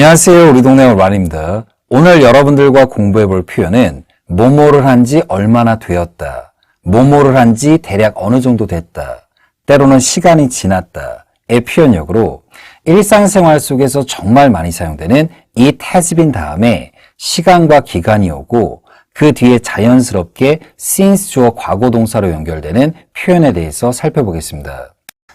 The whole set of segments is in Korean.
안녕하세요. 우리 동네 올바입니다. 오늘 여러분들과 공부해 볼 표현은 뭐뭐를 한 지 얼마나 되었다, 뭐뭐를 한 지 대략 어느 정도 됐다, 때로는 시간이 지났다의 표현력으로 일상생활 속에서 정말 많이 사용되는 it has been 다음에 시간과 기간이 오고 그 뒤에 자연스럽게 since 주어 과거 동사로 연결되는 표현에 대해서 살펴보겠습니다.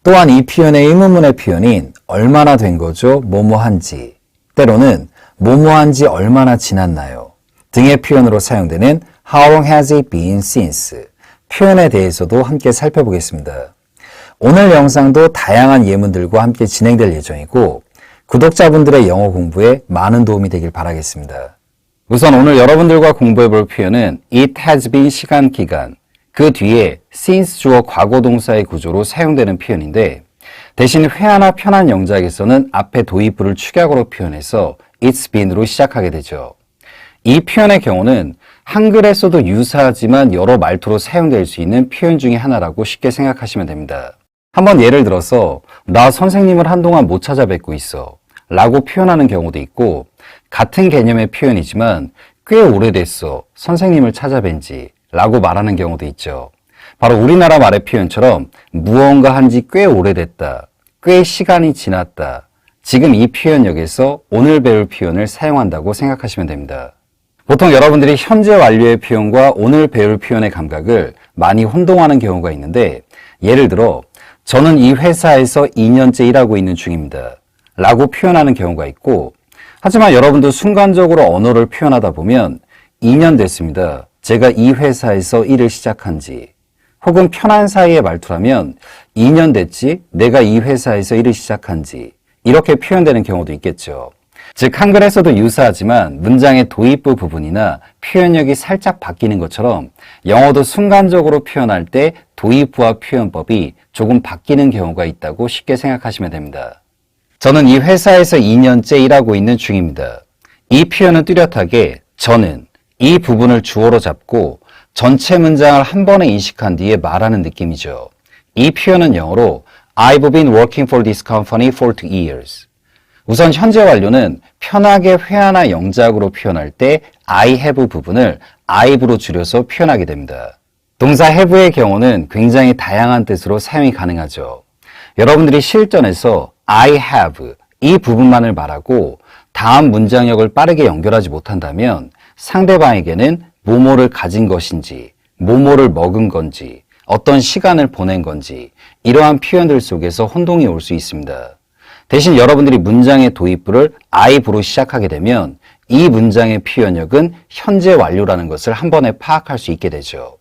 또한 이 표현의 의문문의 표현인 얼마나 된 거죠? 뭐뭐 한지, 때로는 뭐뭐 한지 얼마나 지났나요? 등의 표현으로 사용되는 How long has it been since? 표현에 대해서도 함께 살펴보겠습니다. 오늘 영상도 다양한 예문들과 함께 진행될 예정이고 구독자분들의 영어 공부에 많은 도움이 되길 바라겠습니다. 우선 오늘 여러분들과 공부해 볼 표현은 it has been 시간, 기간, 그 뒤에 since 주어 과거 동사의 구조로 사용되는 표현인데 대신 회화나 편한 영작에서는 앞에 도입부를 축약으로 표현해서 it's been으로 시작하게 되죠. 이 표현의 경우는 한글에서도 유사하지만 여러 말투로 사용될 수 있는 표현 중에 하나라고 쉽게 생각하시면 됩니다. 한번 예를 들어서 나 선생님을 한동안 못 찾아뵙고 있어 라고 표현하는 경우도 있고 같은 개념의 표현이지만 꽤 오래됐어 선생님을 찾아뵌 지 라고 말하는 경우도 있죠. 바로 우리나라 말의 표현처럼 무언가 한지 꽤 오래됐다, 꽤 시간이 지났다. 지금 이 표현력에서 오늘 배울 표현을 사용한다고 생각하시면 됩니다. 보통 여러분들이 현재 완료의 표현과 오늘 배울 표현의 감각을 많이 혼동하는 경우가 있는데 예를 들어 저는 이 회사에서 2년째 일하고 있는 중입니다 라고 표현하는 경우가 있고 하지만 여러분도 순간적으로 언어를 표현하다 보면 2년 됐습니다. 제가 이 회사에서 일을 시작한 지 혹은 편한 사이의 말투라면 2년 됐지? 내가 이 회사에서 일을 시작한 지 이렇게 표현되는 경우도 있겠죠. 즉 한글에서도 유사하지만 문장의 도입부 부분이나 표현력이 살짝 바뀌는 것처럼 영어도 순간적으로 표현할 때 도입부와 표현법이 조금 바뀌는 경우가 있다고 쉽게 생각하시면 됩니다. 저는 이 회사에서 2년째 일하고 있는 중입니다. 이 표현은 뚜렷하게 저는 이 부분을 주어로 잡고 전체 문장을 한 번에 인식한 뒤에 말하는 느낌이죠. 이 표현은 영어로 I've been working for this company for 2 years. 우선 현재 완료는 편하게 회화나 영작으로 표현할 때 I have 부분을 I've로 줄여서 표현하게 됩니다. 동사 have의 경우는 굉장히 다양한 뜻으로 사용이 가능하죠. 여러분들이 실전에서 I have 이 부분만을 말하고 다음 문장역을 빠르게 연결하지 못한다면 상대방에게는 뭐뭐를 가진 것인지, 뭐뭐를 먹은 건지, 어떤 시간을 보낸 건지 이러한 표현들 속에서 혼동이 올 수 있습니다. 대신 여러분들이 문장의 도입부를 I've로 시작하게 되면 이 문장의 표현력은 현재 완료라는 것을 한 번에 파악할 수 있게 되죠.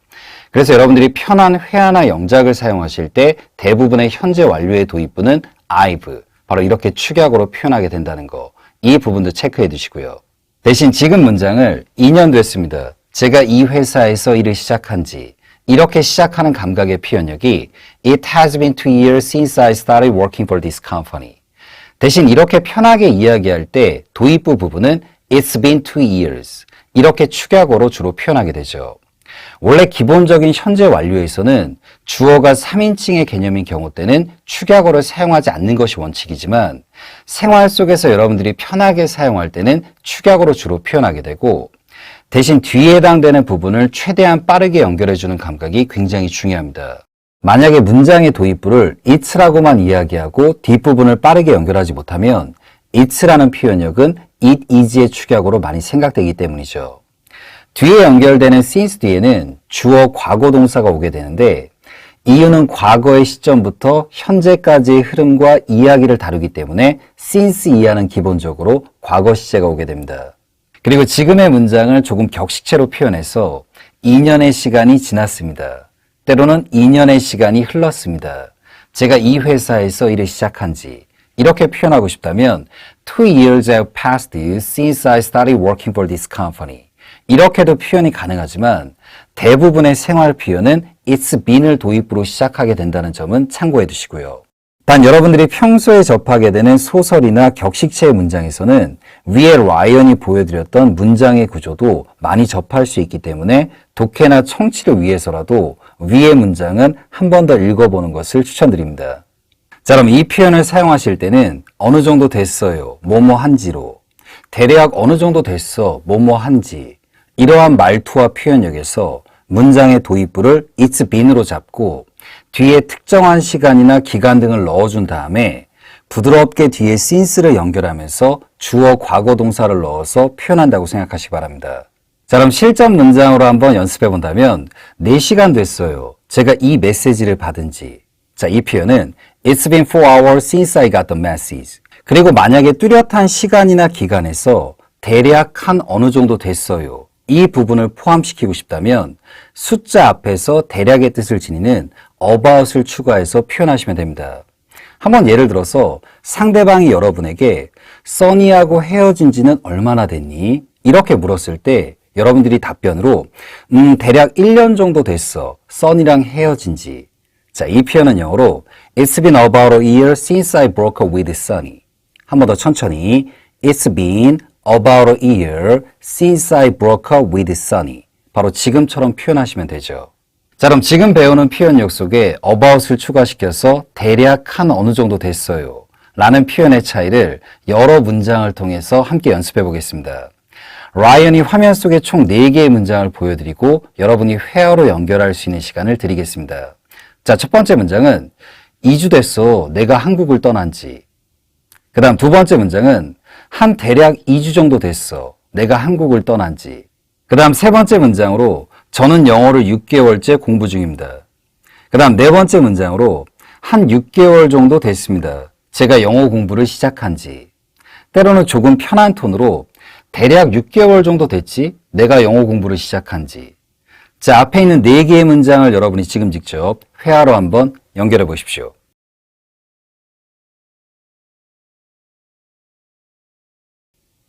그래서 여러분들이 편한 회화나 영작을 사용하실 때 대부분의 현재 완료의 도입부는 I've, 바로 이렇게 축약으로 표현하게 된다는 거, 이 부분도 체크해 두시고요. 대신 지금 문장을 2년 됐습니다. 제가 이 회사에서 일을 시작한 지 이렇게 시작하는 감각의 표현력이 It has been 2 years since I started working for this company. 대신 이렇게 편하게 이야기할 때 도입부 부분은 It's been 2 years 이렇게 축약어로 주로 표현하게 되죠. 원래 기본적인 현재 완료에서는 주어가 3인칭의 개념인 경우 때는 축약어를 사용하지 않는 것이 원칙이지만 생활 속에서 여러분들이 편하게 사용할 때는 축약어로 주로 표현하게 되고 대신 뒤에 해당되는 부분을 최대한 빠르게 연결해주는 감각이 굉장히 중요합니다. 만약에 문장의 도입부를 it'라고만 이야기하고 뒷부분을 빠르게 연결하지 못하면 it'라는 표현력은 it is의 축약어로 많이 생각되기 때문이죠. 뒤에 연결되는 since 뒤에는 주어 과거 동사가 오게 되는데 이유는 과거의 시점부터 현재까지의 흐름과 이야기를 다루기 때문에 since 이하는 기본적으로 과거 시제가 오게 됩니다. 그리고 지금의 문장을 조금 격식체로 표현해서 2년의 시간이 지났습니다. 때로는 2년의 시간이 흘렀습니다. 제가 이 회사에서 일을 시작한 지 이렇게 표현하고 싶다면 2 years have passed since I started working for this company. 이렇게도 표현이 가능하지만 대부분의 생활 표현은 it's been을 도입부로 시작하게 된다는 점은 참고해 두시고요. 단 여러분들이 평소에 접하게 되는 소설이나 격식체의 문장에서는 위에 라이언이 보여드렸던 문장의 구조도 많이 접할 수 있기 때문에 독해나 청취를 위해서라도 위의 문장은 한 번 더 읽어보는 것을 추천드립니다. 자, 그럼 이 표현을 사용하실 때는 어느 정도 됐어요, 뭐뭐 한지로 대략 어느 정도 됐어, 뭐뭐 한지. 이러한 말투와 표현력에서 문장의 도입부를 it's been으로 잡고 뒤에 특정한 시간이나 기간 등을 넣어준 다음에 부드럽게 뒤에 since를 연결하면서 주어 과거 동사를 넣어서 표현한다고 생각하시기 바랍니다. 자, 그럼 실전 문장으로 한번 연습해 본다면 4시간 됐어요. 제가 이 메시지를 받은 지. 자, 이 표현은 It's been 4 hours since I got the message. 그리고 만약에 뚜렷한 시간이나 기간에서 대략 한 어느 정도 됐어요. 이 부분을 포함시키고 싶다면 숫자 앞에서 대략의 뜻을 지니는 about을 추가해서 표현하시면 됩니다. 한번 예를 들어서 상대방이 여러분에게 써니하고 헤어진 지는 얼마나 됐니? 이렇게 물었을 때 여러분들이 답변으로 대략 1년 정도 됐어. 써니랑 헤어진 지. 자, 이 표현은 영어로 It's been about a year since I broke up with Sunny. 한 번 더 천천히 It's been about a year since I broke up with Sunny. 바로 지금처럼 표현하시면 되죠. 자, 그럼 지금 배우는 표현력 속에 about을 추가시켜서 대략 한 어느 정도 됐어요 라는 표현의 차이를 여러 문장을 통해서 함께 연습해 보겠습니다. 라이언이 화면 속에 총 4개의 문장을 보여드리고 여러분이 회화로 연결할 수 있는 시간을 드리겠습니다. 자, 첫 번째 문장은 2주 됐어, 내가 한국을 떠난 지. 그 다음 두 번째 문장은 한 대략 2주 정도 됐어, 내가 한국을 떠난 지. 그 다음 세 번째 문장으로 저는 영어를 6개월째 공부 중입니다. 그 다음 네 번째 문장으로 한 6개월 정도 됐습니다. 제가 영어 공부를 시작한 지. 때로는 조금 편한 톤으로 대략 6개월 정도 됐지? 내가 영어 공부를 시작한 지. 자, 앞에 있는 4개의 문장을 여러분이 지금 직접 회화로 한번 연결해 보십시오.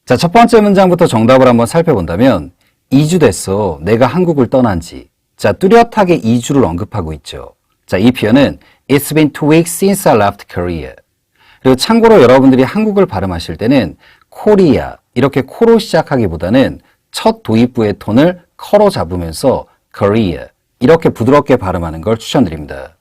자, 첫 번째 문장부터 정답을 한번 살펴본다면 2주 됐어, 내가 한국을 떠난 지. 자, 뚜렷하게 2주를 언급하고 있죠. 자, 이 표현은 It's been 2 weeks since I left Korea. 그리고 참고로 여러분들이 한국을 발음하실 때는 코리아 이렇게 코로 시작하기보다는 첫 도입부의 톤을 커로 잡으면서 Korea 이렇게 부드럽게 발음하는 걸 추천드립니다.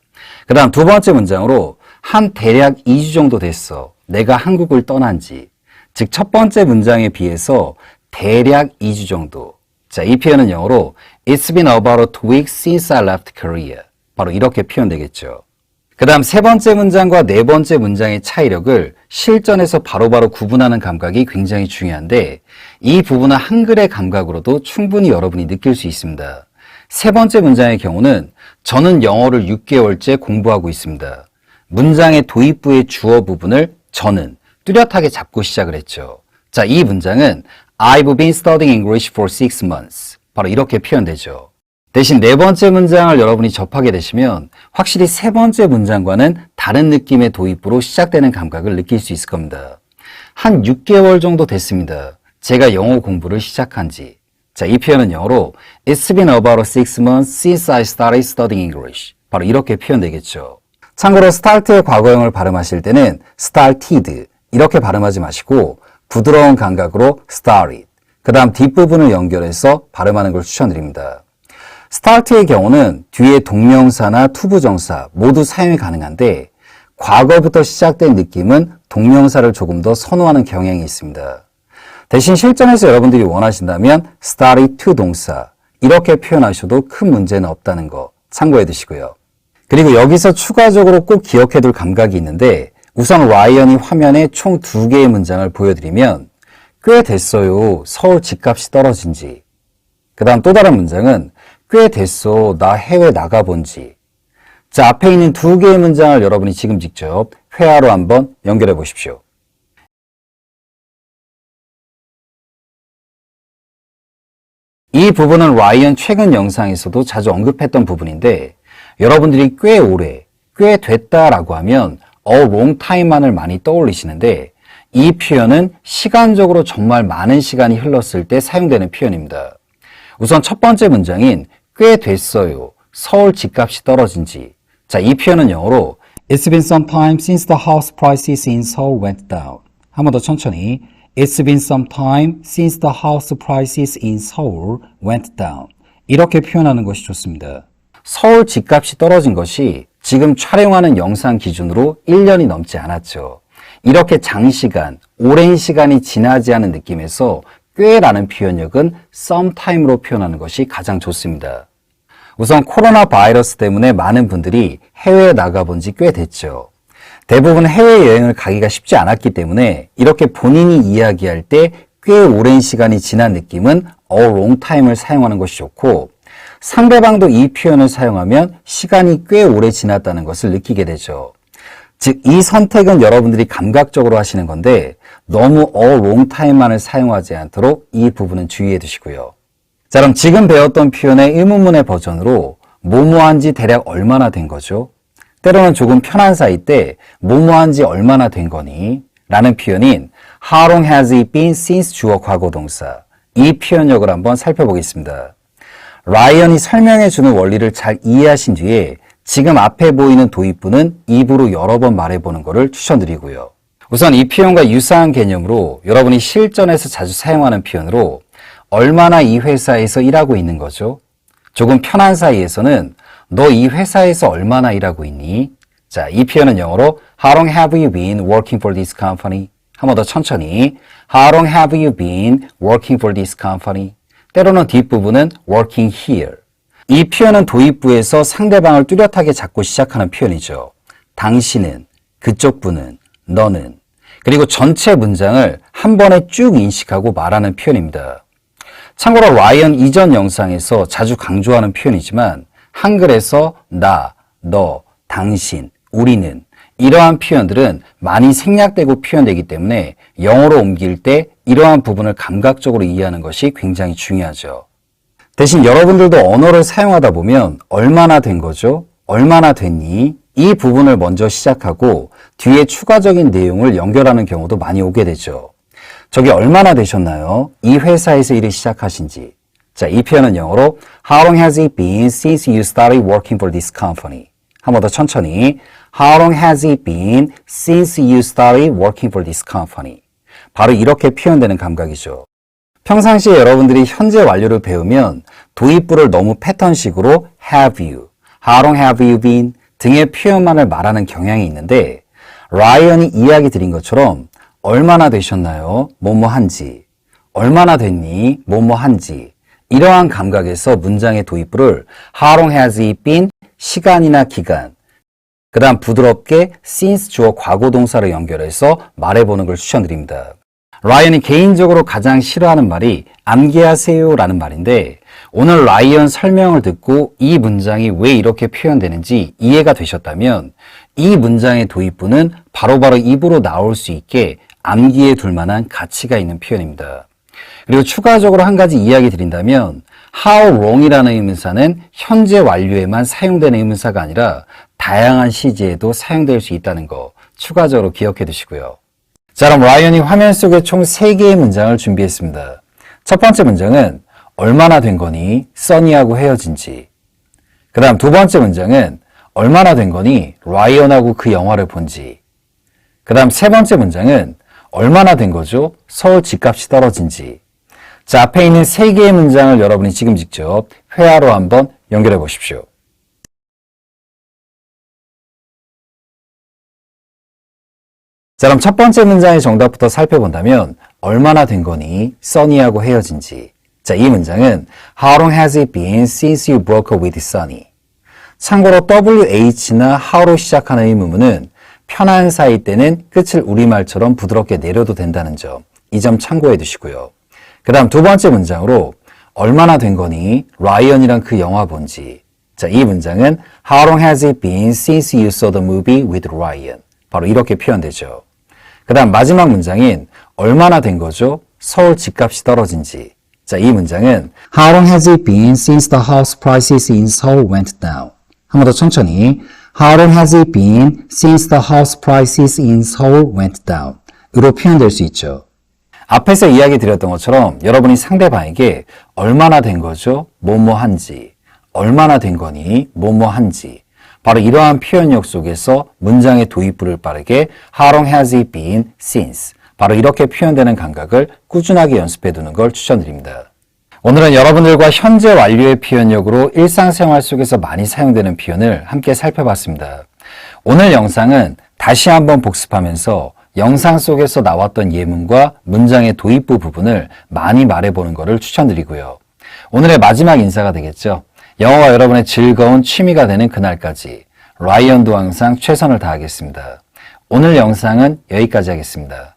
그 다음 두 번째 문장으로 한 대략 2주 정도 됐어, 내가 한국을 떠난 지. 즉 첫 번째 문장에 비해서 대략 2주 정도. 자, 이 표현은 영어로 It's been about 2 weeks since I left Korea. 바로 이렇게 표현되겠죠. 그 다음 세 번째 문장과 네 번째 문장의 차이력을 실전에서 바로바로 구분하는 감각이 굉장히 중요한데 이 부분은 한글의 감각으로도 충분히 여러분이 느낄 수 있습니다. 세 번째 문장의 경우는 저는 영어를 6개월째 공부하고 있습니다. 문장의 도입부의 주어 부분을 저는 뚜렷하게 잡고 시작을 했죠. 자, 이 문장은 I've been studying English for 6 months. 바로 이렇게 표현되죠. 대신 네 번째 문장을 여러분이 접하게 되시면 확실히 세 번째 문장과는 다른 느낌의 도입부로 시작되는 감각을 느낄 수 있을 겁니다. 한 6개월 정도 됐습니다. 제가 영어 공부를 시작한 지. 자, 이 표현은 영어로 It's been about 6 months since I started studying English. 바로 이렇게 표현되겠죠. 참고로 start의 과거형을 발음하실 때는 started 이렇게 발음하지 마시고 부드러운 감각으로 started, 그 다음 뒷부분을 연결해서 발음하는 걸 추천드립니다. start의 경우는 뒤에 동명사나 투부정사 모두 사용이 가능한데 과거부터 시작된 느낌은 동명사를 조금 더 선호하는 경향이 있습니다. 대신 실전에서 여러분들이 원하신다면 started to 동사 이렇게 표현하셔도 큰 문제는 없다는 거 참고해 두시고요. 그리고 여기서 추가적으로 꼭 기억해둘 감각이 있는데 우선 라이언이 화면에 총 2개의 문장을 보여드리면 꽤 됐어요, 서울 집값이 떨어진 지. 그 다음 또 다른 문장은 꽤 됐어, 나 해외 나가본 지. 자, 앞에 있는 2개의 문장을 여러분이 지금 직접 회화로 한번 연결해 보십시오. 이 부분은 라이언 최근 영상에서도 자주 언급했던 부분인데 여러분들이 꽤 오래, 꽤 됐다라고 하면 a long time만을 많이 떠올리시는데 이 표현은 시간적으로 정말 많은 시간이 흘렀을 때 사용되는 표현입니다. 우선 첫 번째 문장인 꽤 됐어요, 서울 집값이 떨어진 지. 자, 이 표현은 영어로 It's been some time since the house prices in Seoul went down. 한 번 더 천천히 It's been some time since the house prices in Seoul went down. 이렇게 표현하는 것이 좋습니다. 서울 집값이 떨어진 것이 지금 촬영하는 영상 기준으로 1년이 넘지 않았죠. 이렇게 장시간, 오랜 시간이 지나지 않은 느낌에서 꽤라는 표현력은 sometime로 표현하는 것이 가장 좋습니다. 우선 코로나 바이러스 때문에 많은 분들이 해외에 나가본 지 꽤 됐죠. 대부분 해외여행을 가기가 쉽지 않았기 때문에 이렇게 본인이 이야기할 때 꽤 오랜 시간이 지난 느낌은 a long time을 사용하는 것이 좋고, 상대방도 이 표현을 사용하면 시간이 꽤 오래 지났다는 것을 느끼게 되죠. 즉, 이 선택은 여러분들이 감각적으로 하시는 건데 너무 a long time만을 사용하지 않도록 이 부분은 주의해 두시고요. 자, 그럼 지금 배웠던 표현의 의문문의 버전으로 뭐뭐한 지 대략 얼마나 된 거죠? 때로는 조금 편한 사이 때 뭐뭐한 지 얼마나 된 거니? 라는 표현인 How long has it been since 주어 과거동사. 이 표현력을 한번 살펴보겠습니다. 라이언이 설명해 주는 원리를 잘 이해하신 뒤에 지금 앞에 보이는 도입부는 입으로 여러 번 말해보는 것을 추천드리고요. 우선 이 표현과 유사한 개념으로 여러분이 실전에서 자주 사용하는 표현으로 얼마나 이 회사에서 일하고 있는 거죠? 조금 편한 사이에서는 너 이 회사에서 얼마나 일하고 있니? 자, 이 표현은 영어로 How long have you been working for this company? 한 번 더 천천히 How long have you been working for this company? 때로는 뒷부분은 working here. 이 표현은 도입부에서 상대방을 뚜렷하게 잡고 시작하는 표현이죠. 당신은, 그쪽 분은, 너는. 그리고 전체 문장을 한 번에 쭉 인식하고 말하는 표현입니다. 참고로 라이언 이전 영상에서 자주 강조하는 표현이지만 한글에서 나, 너, 당신, 우리는 이러한 표현들은 많이 생략되고 표현되기 때문에 영어로 옮길 때 이러한 부분을 감각적으로 이해하는 것이 굉장히 중요하죠. 대신 여러분들도 언어를 사용하다 보면 얼마나 된 거죠? 얼마나 됐니? 이 부분을 먼저 시작하고 뒤에 추가적인 내용을 연결하는 경우도 많이 오게 되죠. 저기 얼마나 되셨나요? 이 회사에서 일을 시작하신 지. 자, 이 표현은 영어로 How long has it been since you started working for this company? 한 번 더 천천히 How long has it been since you started working for this company? 바로 이렇게 표현되는 감각이죠. 평상시에 여러분들이 현재 완료를 배우면 도입부를 너무 패턴식으로 have you, how long have you been 등의 표현만을 말하는 경향이 있는데 라이언이 이야기 드린 것처럼 얼마나 되셨나요? 뭐뭐 한지. 얼마나 됐니? 뭐뭐 한지. 이러한 감각에서 문장의 도입부를 How long has it been? 시간이나 기간. 그 다음 부드럽게 since 주어 과거동사로 연결해서 말해보는 걸 추천드립니다. 라이언이 개인적으로 가장 싫어하는 말이 암기하세요 라는 말인데 오늘 라이언 설명을 듣고 이 문장이 왜 이렇게 표현되는지 이해가 되셨다면 이 문장의 도입부는 바로바로 입으로 나올 수 있게 암기해 둘 만한 가치가 있는 표현입니다. 그리고 추가적으로 한 가지 이야기 드린다면 how long이라는 의문사는 현재 완료에만 사용되는 의문사가 아니라 다양한 시제에도 사용될 수 있다는 거 추가적으로 기억해 두시고요. 자, 그럼 라이언이 화면 속에 총 3개의 문장을 준비했습니다. 첫 번째 문장은 얼마나 된 거니? 써니하고 헤어진 지. 그 다음 두 번째 문장은 얼마나 된 거니? 라이언하고 그 영화를 본 지. 그 다음 세 번째 문장은 얼마나 된 거죠? 서울 집값이 떨어진 지. 자, 앞에 있는 3개의 문장을 여러분이 지금 직접 회화로 한번 연결해 보십시오. 자, 그럼 첫 번째 문장의 정답부터 살펴본다면 얼마나 된 거니? 써니하고 헤어진 지. 자, 이 문장은 How long has it been since you broke up with Sunny? 참고로 WH나 how로 시작하는 의문문은 편한 사이 때는 끝을 우리말처럼 부드럽게 내려도 된다는 점, 이 점 참고해 두시고요. 그 다음 두 번째 문장으로 얼마나 된 거니? 라이언이랑 그 영화 본지. 자, 이 문장은 How long has it been since you saw the movie with Ryan? 바로 이렇게 표현되죠. 그 다음 마지막 문장인 얼마나 된 거죠? 서울 집값이 떨어진 지. 자, 이 문장은 How long has it been since the house prices in Seoul went down? 한 번 더 천천히 How long has it been since the house prices in Seoul went down? 으로 표현될 수 있죠. 앞에서 이야기 드렸던 것처럼 여러분이 상대방에게 얼마나 된 거죠? 뭐뭐 한지. 얼마나 된 거니? 뭐뭐 한지. 바로 이러한 표현력 속에서 문장의 도입부를 빠르게 How long has it been since? 바로 이렇게 표현되는 감각을 꾸준하게 연습해 두는 걸 추천드립니다. 오늘은 여러분들과 현재 완료의 표현력으로 일상생활 속에서 많이 사용되는 표현을 함께 살펴봤습니다. 오늘 영상은 다시 한번 복습하면서 영상 속에서 나왔던 예문과 문장의 도입부 부분을 많이 말해보는 것을 추천드리고요. 오늘의 마지막 인사가 되겠죠. 영어가 여러분의 즐거운 취미가 되는 그날까지 라이언도 항상 최선을 다하겠습니다. 오늘 영상은 여기까지 하겠습니다.